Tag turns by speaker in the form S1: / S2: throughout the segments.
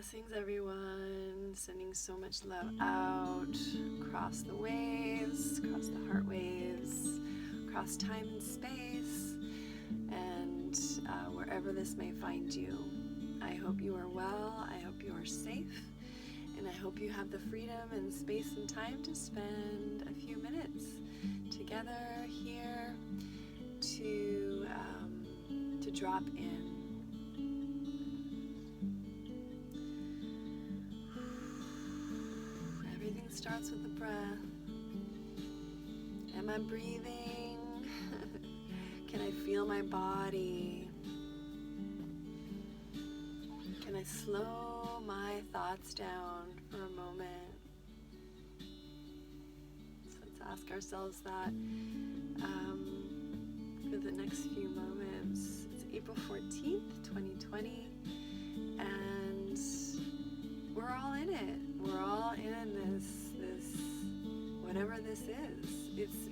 S1: Blessings, everyone. Sending so much love out across the waves, across the heart waves, across time and space, and wherever this may find you. I hope you are well. I hope you are safe. And I hope you have the freedom and space and time to spend a few minutes together here to drop in. Everything starts with the breath. Am I breathing? Can I feel my body? Can I slow my thoughts down for a moment? So let's ask ourselves that for the next few moments. It's April 14th, 2020, and we're all in it. We're all in this whatever this is.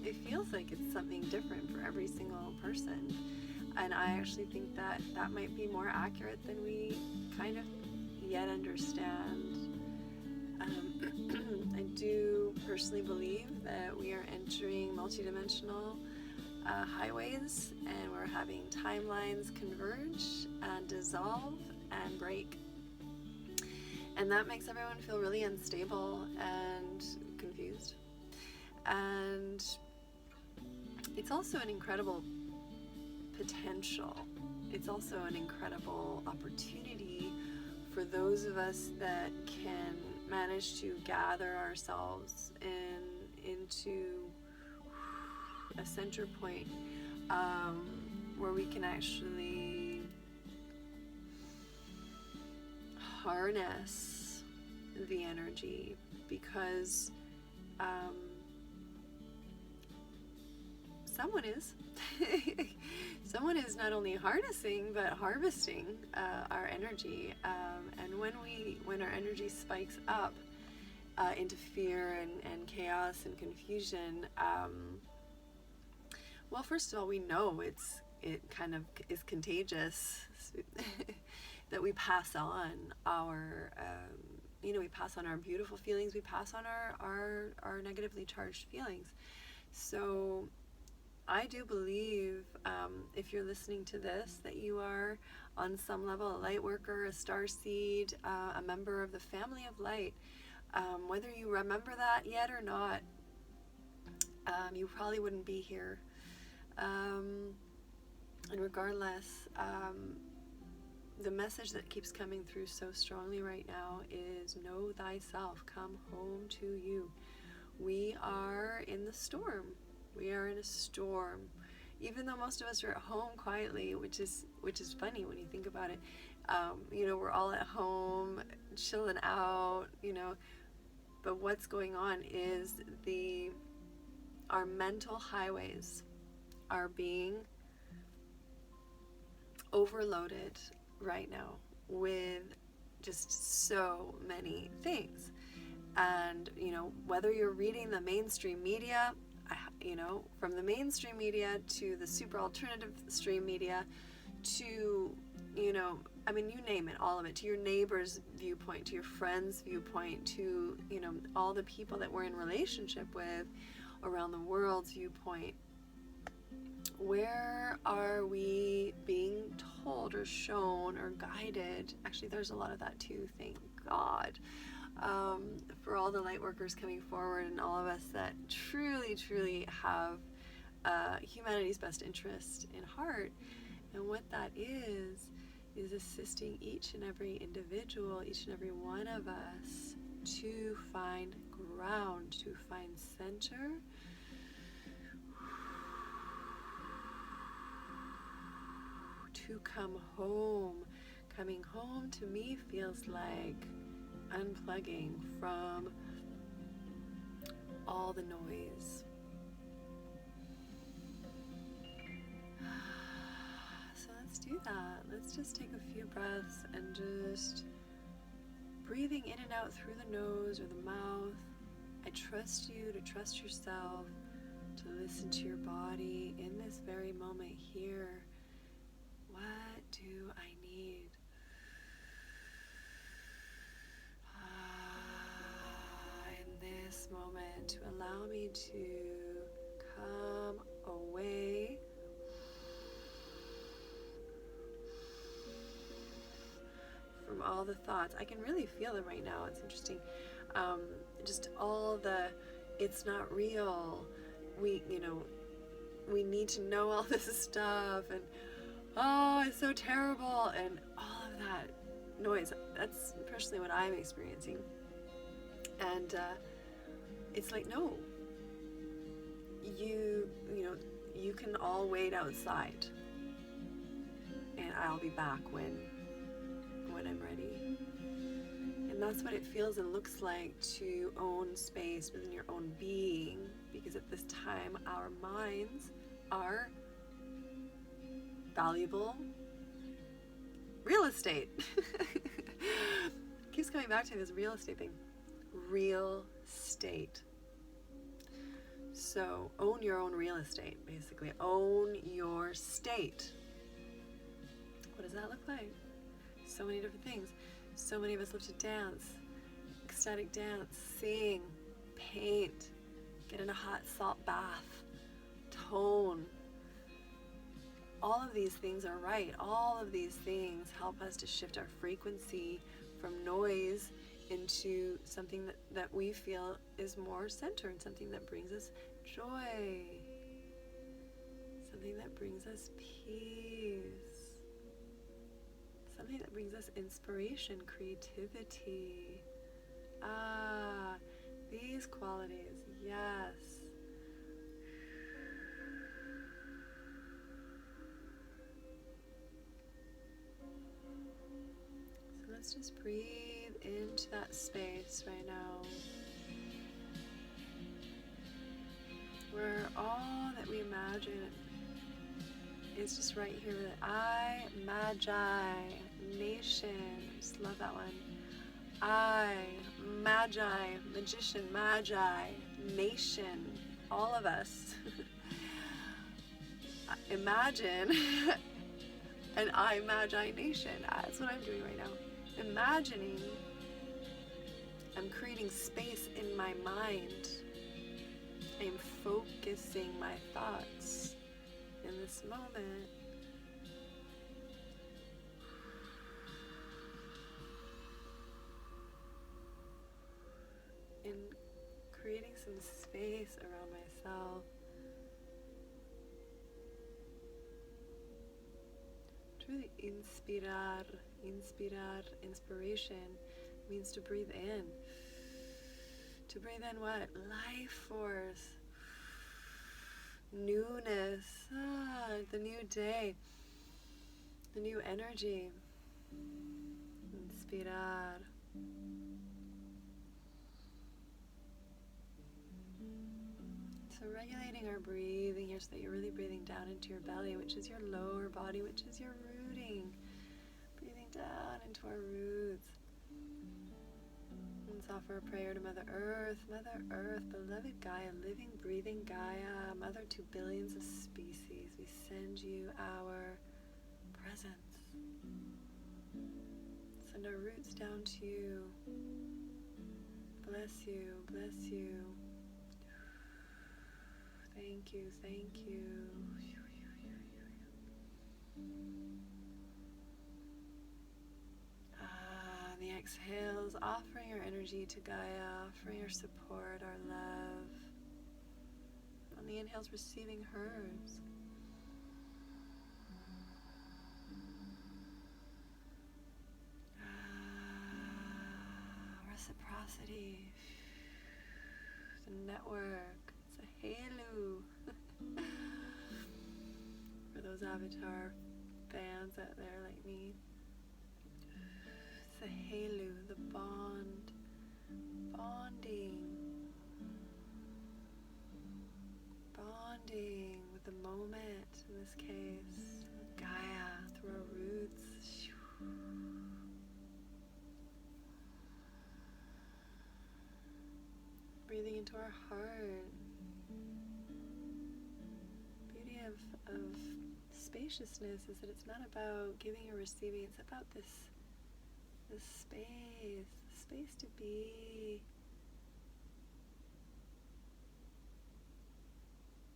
S1: It feels like it's something different for every single person. And I actually think that might be more accurate than we kind of yet understand. I do personally believe that we are entering multidimensional highways, and we're having timelines converge and dissolve and break. And that makes everyone feel really unstable and confused. And it's also an incredible potential. It's also an incredible opportunity for those of us that can manage to gather ourselves into a center point where we can actually harness the energy, because someone is not only harnessing but harvesting our energy, and when our energy spikes up into fear and chaos and confusion, well, first of all, we know it kind of is contagious. That we pass on our we pass on our beautiful feelings, we pass on our negatively charged feelings. So I do believe, if you're listening to this, that you are on some level a light worker, a starseed, a member of the family of light. Whether you remember that yet or not, you probably wouldn't be here. And regardless, the message that keeps coming through so strongly right now is know thyself, come home to you. We are in the storm. We are in a storm. Even though most of us are at home quietly, which is funny when you think about it. We're all at home, chilling out, but what's going on is our mental highways are being overloaded right now with just so many things. And whether you're reading the mainstream media, from the mainstream media to the super alternative stream media to you name it, all of it, to your neighbor's viewpoint, to your friend's viewpoint, to all the people that we're in relationship with around the world's viewpoint. Where are we being told or shown or guided? Actually, there's a lot of that too, thank God, for all the light workers coming forward and all of us that truly, truly have humanity's best interest in heart. And what that is assisting each and every individual, each and every one of us to find ground, to find center, to come home. Coming home to me feels like unplugging from all the noise. So let's do that. Let's just take a few breaths and just breathing in and out through the nose or the mouth. I trust you to trust yourself, to listen to your body in this very moment here. What do I need? to come away from all the thoughts. I can really feel them right now. It's interesting. Just all the, it's not real. We need to know all this stuff, and oh, it's so terrible, and all of that noise. That's personally what I'm experiencing. And it's like, no, you can all wait outside, and I'll be back when I'm ready. And that's what it feels and looks like to own space within your own being, because at this time our minds are valuable real estate. Keeps coming back to this real estate thing. Real estate. So own your own real estate, basically. Own your state. What does that look like? So many different things. So many of us love to dance, ecstatic dance, sing, paint, get in a hot salt bath, tone. All of these things are right. All of these things help us to shift our frequency from noise into something that we feel is more centered, something that brings us joy, something that brings us peace, something that brings us inspiration, creativity. These qualities, yes. So let's just breathe into that space right now, where all that we imagine is just right here with I, Magi, Nation. I just love that one. I, Magi, Magician, Magi, Nation, all of us. Imagine an I, Magi, Nation. That's what I'm doing right now. Imagining I'm creating space in my mind. I'm focusing my thoughts in this moment. In creating some space around myself. Truly inspiration means to breathe in. To breathe in what? Life force. Newness. The new day. The new energy. Inspirar. So regulating our breathing here so that you're really breathing down into your belly, which is your lower body, which is your rooting. Breathing down into our roots. Let's offer a prayer to Mother Earth. Mother Earth, beloved Gaia, living, breathing Gaia, mother to billions of species. We send you our presence. Send our roots down to you. Bless you, bless you. Thank you, thank you. The exhales, offering our energy to Gaia, offering our support, our love. On the inhales, receiving hers. Reciprocity. It's a network. It's a halo. For those Avatar fans out there like me. It's a halo, the bond. Bonding. Bonding with the moment, in this case. With Gaia, through our roots. Breathing into our heart. Beauty of spaciousness is that it's not about giving or receiving, it's about this space to be.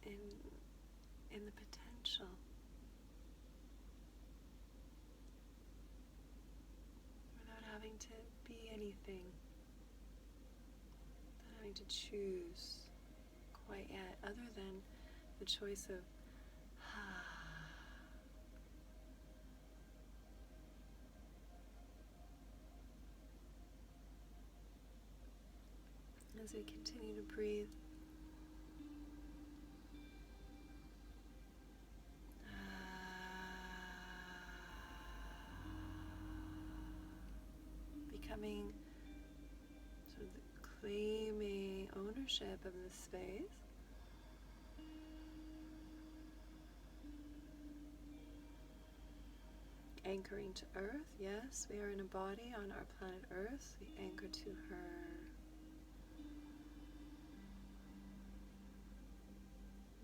S1: in the potential. Without having to be anything. Without having to choose quite yet, other than the choice of as we continue to breathe. Becoming sort of claiming ownership of this space. Anchoring to Earth, yes, we are in a body on our planet Earth. We anchor to her.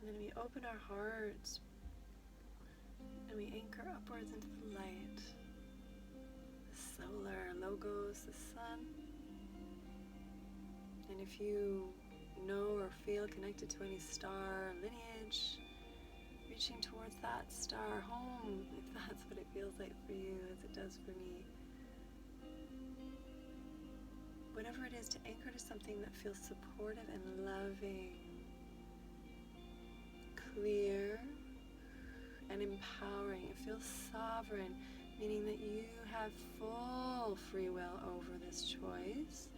S1: And then we open our hearts and we anchor upwards into the light. The solar logos, the sun. And if you know or feel connected to any star lineage, reaching towards that star home, if that's what it feels like for you as it does for me. Whatever it is, to anchor to something that feels supportive and loving, clear and empowering. It feels sovereign, meaning that you have full free will over this choice.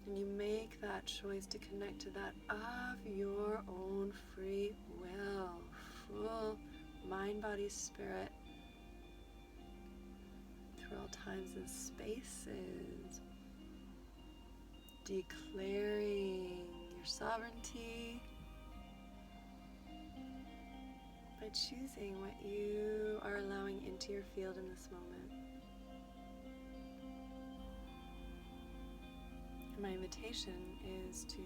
S1: And you make that choice to connect to that of your own free will, full mind, body, spirit, through all times and spaces, declaring your sovereignty by choosing what you are allowing into your field in this moment. My invitation is to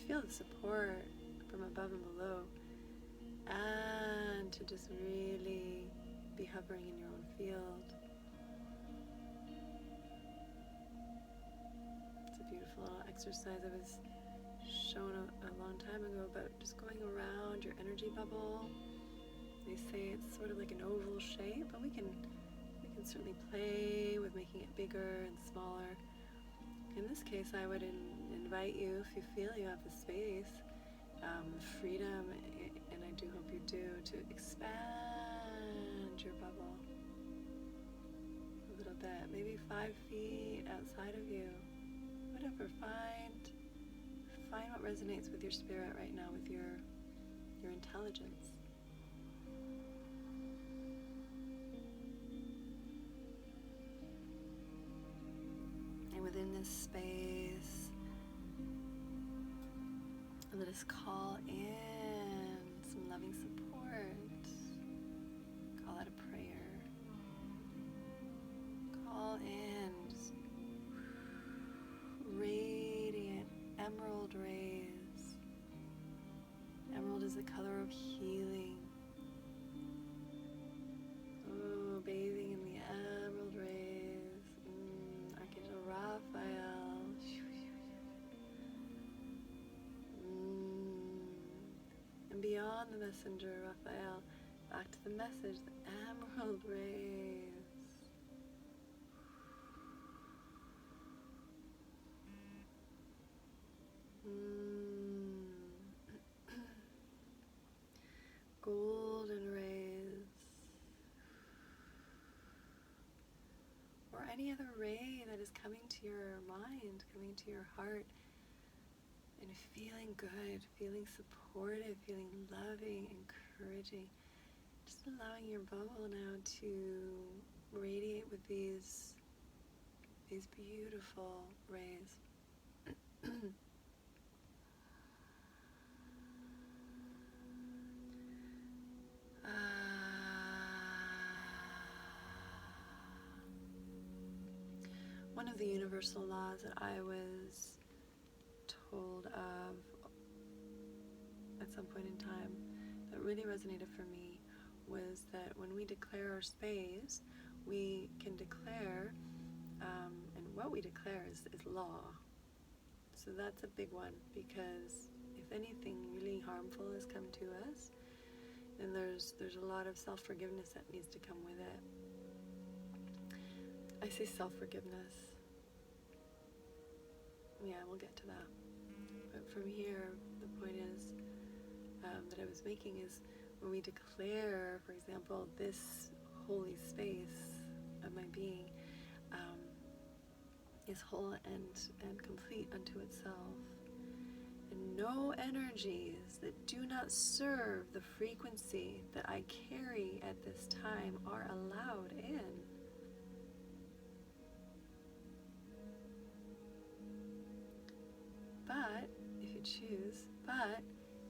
S1: feel the support from above and below, and to just really be hovering in your own field. It's a beautiful little exercise I was shown a long time ago about just going around your energy bubble. They say it's sort of like an oval shape, but we can certainly play with making it bigger and smaller. In this case, I would invite you, if you feel you have the space, freedom, and I do hope you do, to expand your bubble a little bit, maybe 5 feet outside of you. Whatever, find what resonates with your spirit right now, with your intelligence. Within this space, let us call in some loving support. Call out a prayer. Call in just radiant emerald rays. Emerald is the color of healing. Oh, bathing in the emerald rays. Raphael, and beyond the messenger, Raphael, back to the message, the emerald rays. Golden rays. Or any other ray that is coming to your mind, coming to your heart, and feeling good, feeling supportive, feeling loving, encouraging. Just allowing your bubble now to radiate with these beautiful rays. One of the universal laws that I was told of at some point in time that really resonated for me was that when we declare our space, we can declare, and what we declare is law. So that's a big one, because if anything really harmful has come to us, then there's a lot of self-forgiveness that needs to come with it. I say self-forgiveness. Yeah, we'll get to that. But from here, the point is that I was making is when we declare, for example, this holy space of my being is whole and complete unto itself, and no energies that do not serve the frequency that I carry at this time are allowed in. But, if you choose, but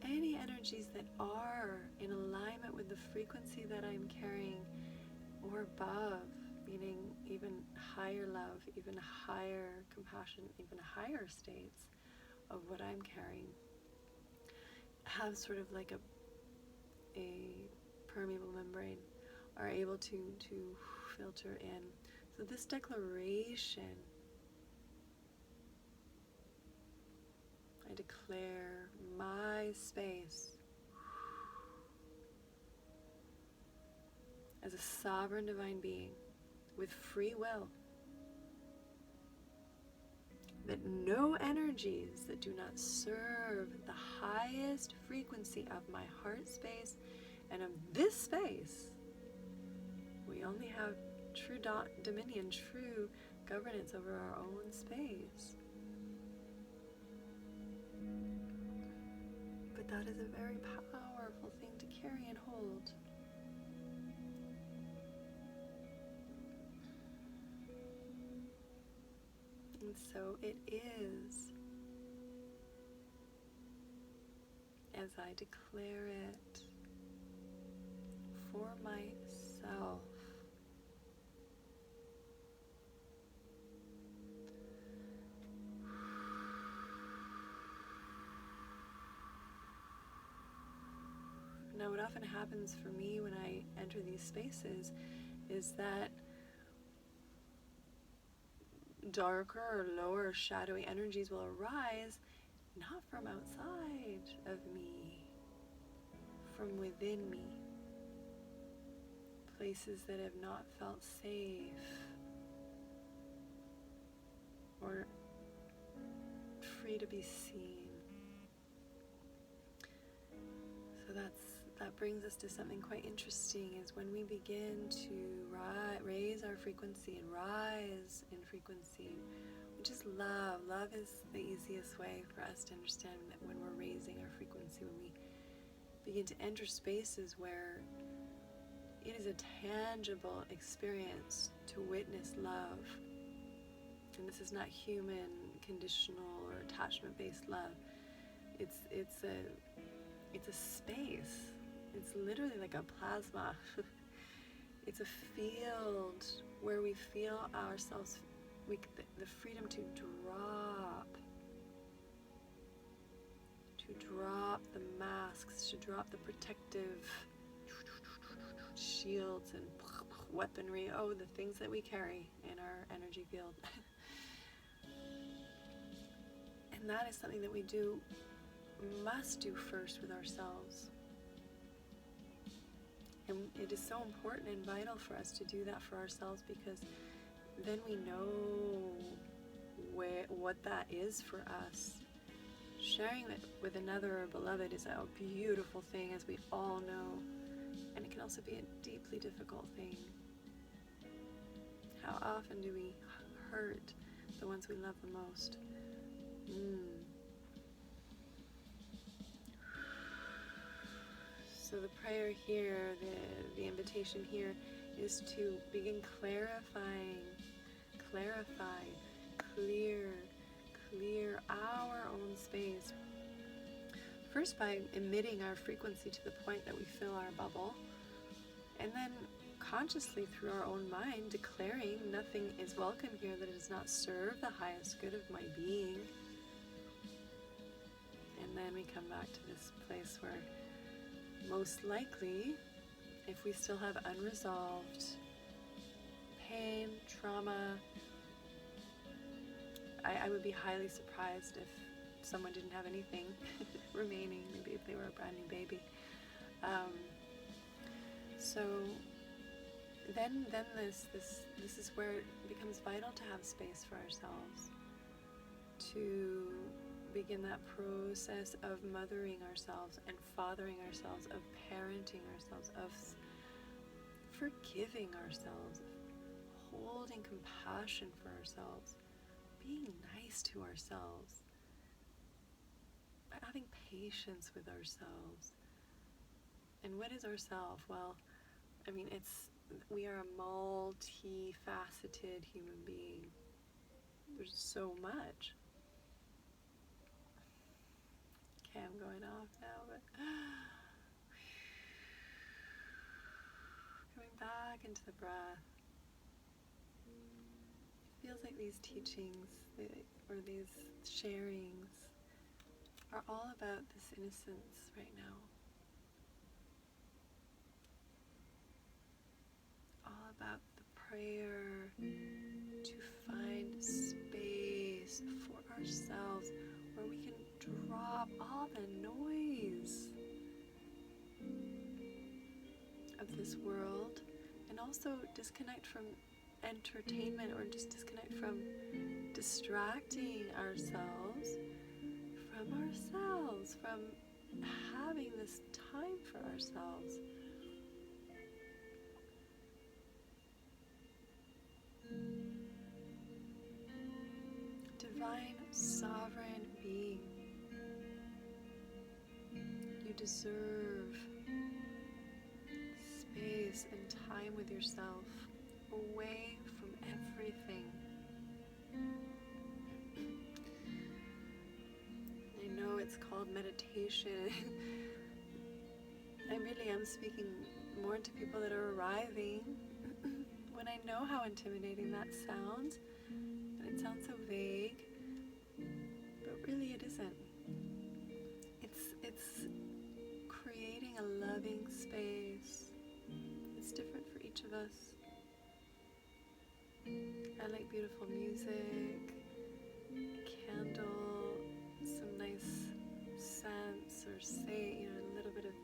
S1: any energies that are in alignment with the frequency that I'm carrying or above, meaning even higher love, even higher compassion, even higher states of what I'm carrying, have sort of like a permeable membrane, are able to filter in. So this declaration, I declare my space as a sovereign divine being with free will, that no energies that do not serve the highest frequency of my heart space and of this space, we only have true dominion, true governance over our own space. But that is a very powerful thing to carry and hold. And so it is, as I declare it for myself. Now, what often happens for me when I enter these spaces is that darker or lower shadowy energies will arise, not from outside of me, from within me. Places that have not felt safe or free to be seen. So that brings us to something quite interesting, is when we begin to raise our frequency and rise in frequency, which is love. Love is the easiest way for us to understand that when we're raising our frequency, when we begin to enter spaces where it is a tangible experience to witness love. And this is not human, conditional, or attachment-based love. It's a space. It's literally like a plasma. It's a field where we feel ourselves, the freedom to drop the masks, to drop the protective shields and weaponry, the things that we carry in our energy field. And that is something that we must do first with ourselves. And it is so important and vital for us to do that for ourselves, because then we know what that is for us. Sharing it with another beloved is a beautiful thing, as we all know. And it can also be a deeply difficult thing. How often do we hurt the ones we love the most? So the prayer here, the invitation here, is to begin clarify, clear our own space. First by emitting our frequency to the point that we fill our bubble, and then consciously through our own mind declaring nothing is welcome here that does not serve the highest good of my being. And then we come back to this place where most likely, if we still have unresolved pain, trauma, I would be highly surprised if someone didn't have anything remaining, maybe if they were a brand new baby. So then this is where it becomes vital to have space for ourselves, to begin that process of mothering ourselves and fathering ourselves, of parenting ourselves, of forgiving ourselves, holding compassion for ourselves, being nice to ourselves, having patience with ourselves. And what is ourself? Well, I mean, we are a multi-faceted human being. There's so much. Okay, I'm going off now, but coming back into the breath. It feels like these teachings or these sharings are all about this innocence right now. All about the prayer to find space for ourselves where we can drop all the noise of this world and also disconnect from entertainment, or just disconnect from distracting ourselves from having this time for ourselves. Divine sovereign being, you deserve space and time with yourself, away from everything. I know it's called meditation. I really am speaking more to people that are arriving when I know how intimidating that sounds, and it sounds so vague, but really it isn't. It's creating a loving space. It's different for each of us. I like beautiful music, a candle, some nice scents, or say, a little bit of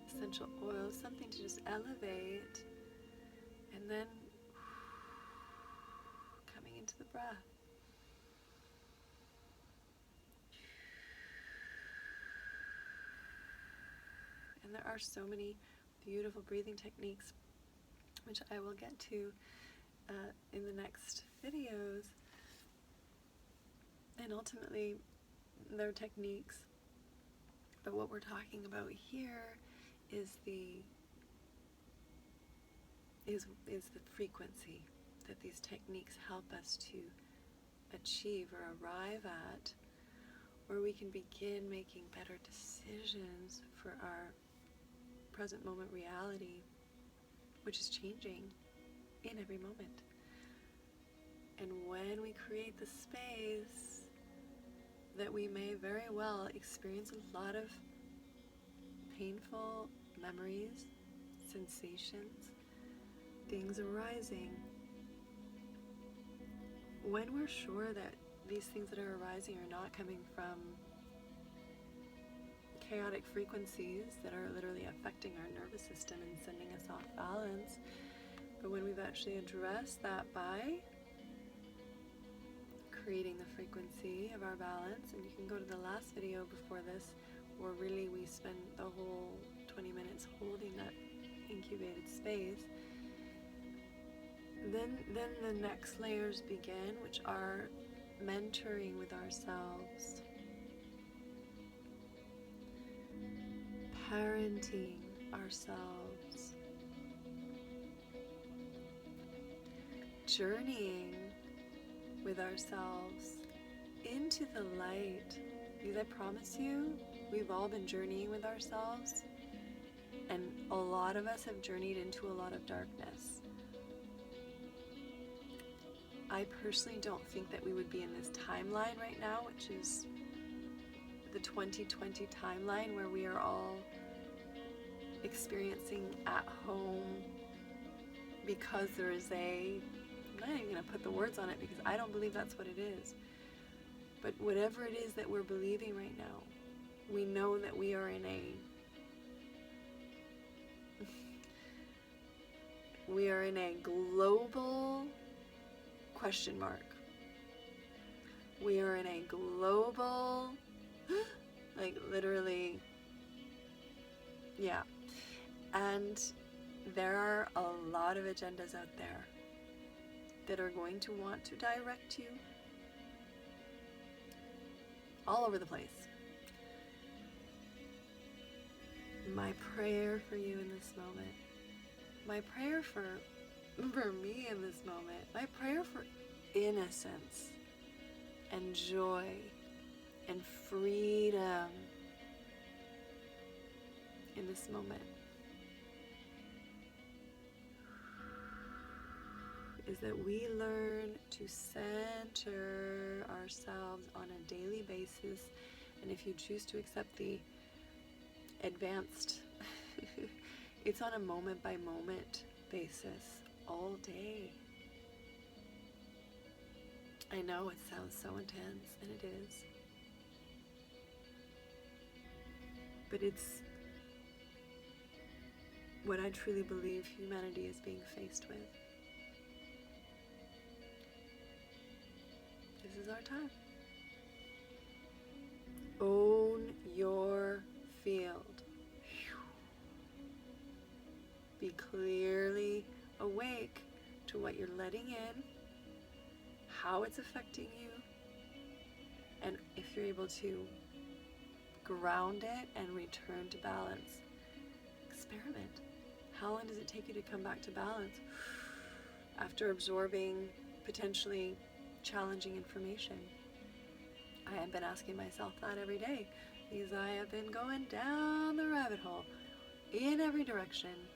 S1: essential oil, something to just elevate, and then coming into the breath. And there are so many beautiful breathing techniques, which I will get to in the next videos. And ultimately, they're techniques. But what we're talking about here is the frequency that these techniques help us to achieve or arrive at, where we can begin making better decisions for our present moment reality, which is changing in every moment. And when we create the space that we may very well experience a lot of painful memories, sensations, things arising, when we're sure that these things that are arising are not coming from chaotic frequencies that are literally affecting our nervous system and sending us off balance, but when we've actually addressed that by creating the frequency of our balance, and you can go to the last video before this where really we spend the whole 20 minutes holding that incubated space, then the next layers begin, which are mentoring with ourselves, parenting ourselves, journeying with ourselves into the light. Because I promise you, we've all been journeying with ourselves, and a lot of us have journeyed into a lot of darkness. I personally don't think that we would be in this timeline right now, which is the 2020 timeline, where we are all experiencing at home, because there is I'm not even going to put the words on it because I don't believe that's what it is, But whatever it is that we're believing right now, we know that we are in a global question mark. We are in a global, like literally, yeah. And there are a lot of agendas out there that are going to want to direct you all over the place. My prayer for you in this moment, my prayer for me in this moment, my prayer for innocence and joy and freedom in this moment is that we learn to center ourselves on a daily basis. And if you choose to accept the advanced, it's on a moment by moment basis all day. I know it sounds so intense, and it is. But it's what I truly believe humanity is being faced with. This is our time. Own your field. Be clearly awake to what you're letting in, how it's affecting you, and if you're able to ground it and return to balance. Experiment. How long does it take you to come back to balance after absorbing potentially challenging information? I have been asking myself that every day because I have been going down the rabbit hole in every direction.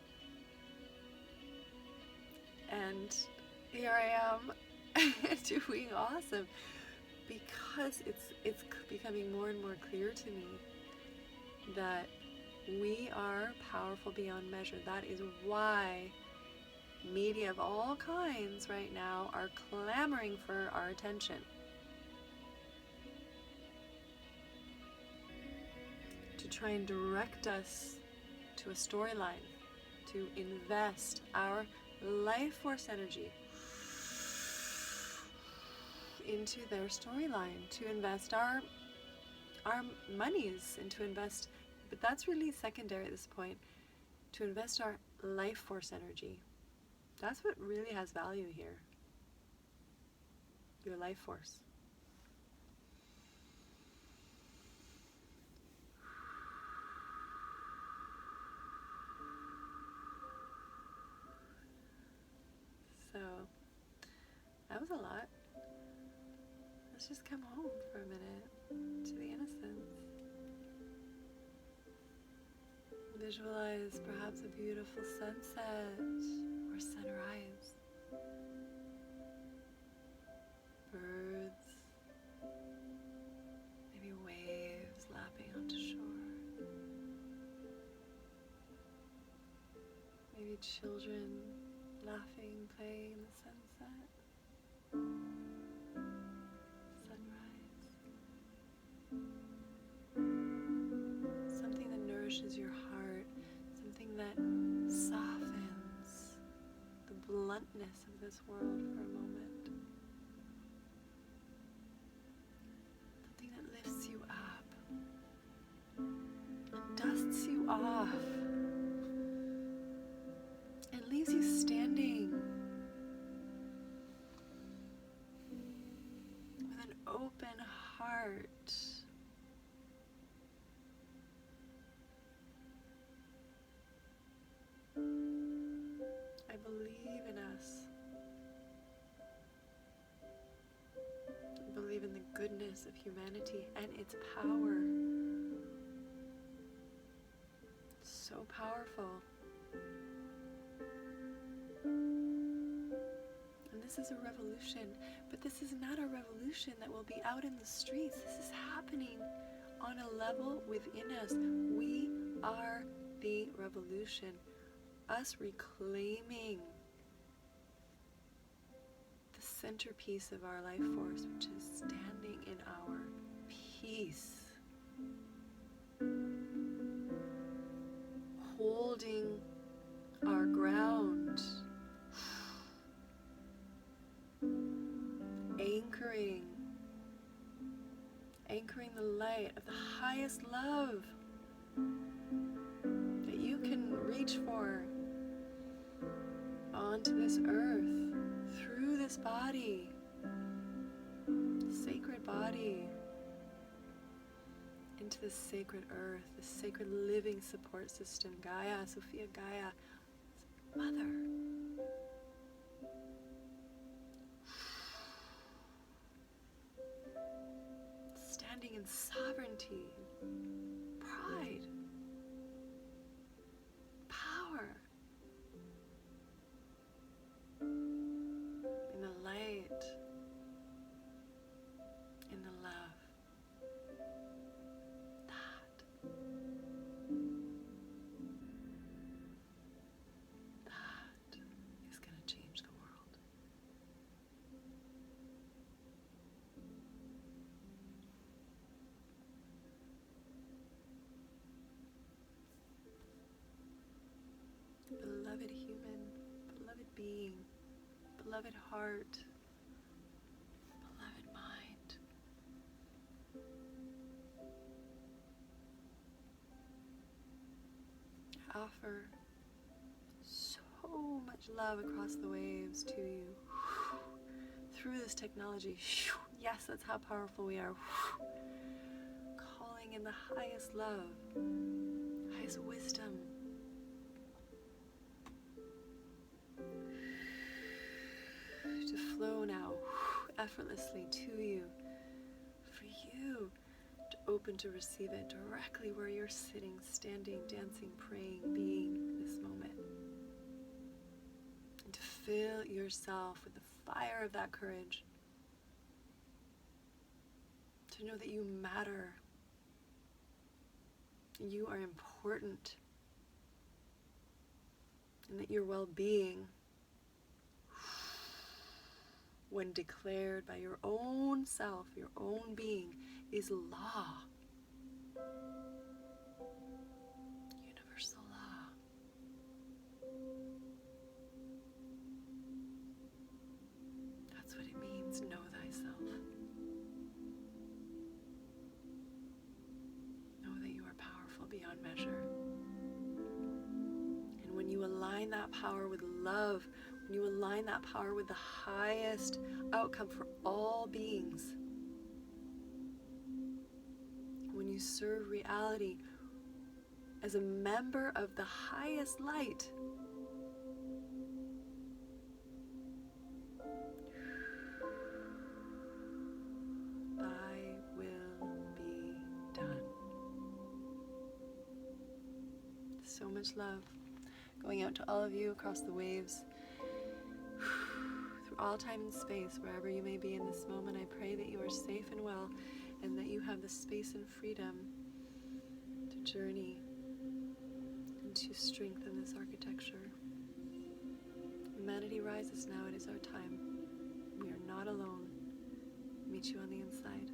S1: And here I am doing awesome because it's becoming more and more clear to me that we are powerful beyond measure. That is why media of all kinds right now are clamoring for our attention. To try and direct us to a storyline, to invest our life force energy into their storyline, to invest our monies, and to invest, but that's really secondary at this point, to invest our life force energy. That's what really has value here. Your life force. So, that was a lot. Let's just come home for a minute to the innocence. Visualize perhaps a beautiful sunset or sunrise. Birds, maybe waves lapping onto shore. Maybe children laughing, playing in the sunset. Sunrise. Something that nourishes your heart, something that softens the bluntness of this world for a moment. Something that lifts you up and dusts you off and leaves you standing with an open heart. I believe in us. I believe in the goodness of humanity and its power. So powerful. And this is a revolution, but this is not a revolution that will be out in the streets. This is happening on a level within us. We are the revolution. Us reclaiming the centerpiece of our life force, which is standing in our peace, holding our ground, anchoring the light of the highest love that you can reach for onto this earth, through this body, sacred body, into this sacred earth, this sacred living support system, Gaia, Sophia Gaia, Mother. Standing in sovereignty, pride, power, in the light, in the love. That is going to change the world. Beloved human, beloved being, beloved heart, beloved mind. I offer so much love across the waves to you through this technology. Yes, that's how powerful we are. Calling in the highest love, highest wisdom. To flow now effortlessly to you, for you to open to receive it directly where you're sitting, standing, dancing, praying, being this moment. And to fill yourself with the fire of that courage, to know that you matter, you are important, and that your well-being, when declared by your own self, your own being, is law. Universal law. That's what it means, know thyself. Know that you are powerful beyond measure. And when you align that power with love, when you align that power with the highest outcome for all beings, when you serve reality as a member of the highest light, thy will be done. So much love going out to all of you across the waves, through all time and space, wherever you may be in this moment. I pray that you are safe and well, and that you have the space and freedom to journey and to strengthen this architecture. Humanity rises now, it is our time. We are not alone. Meet you on the inside.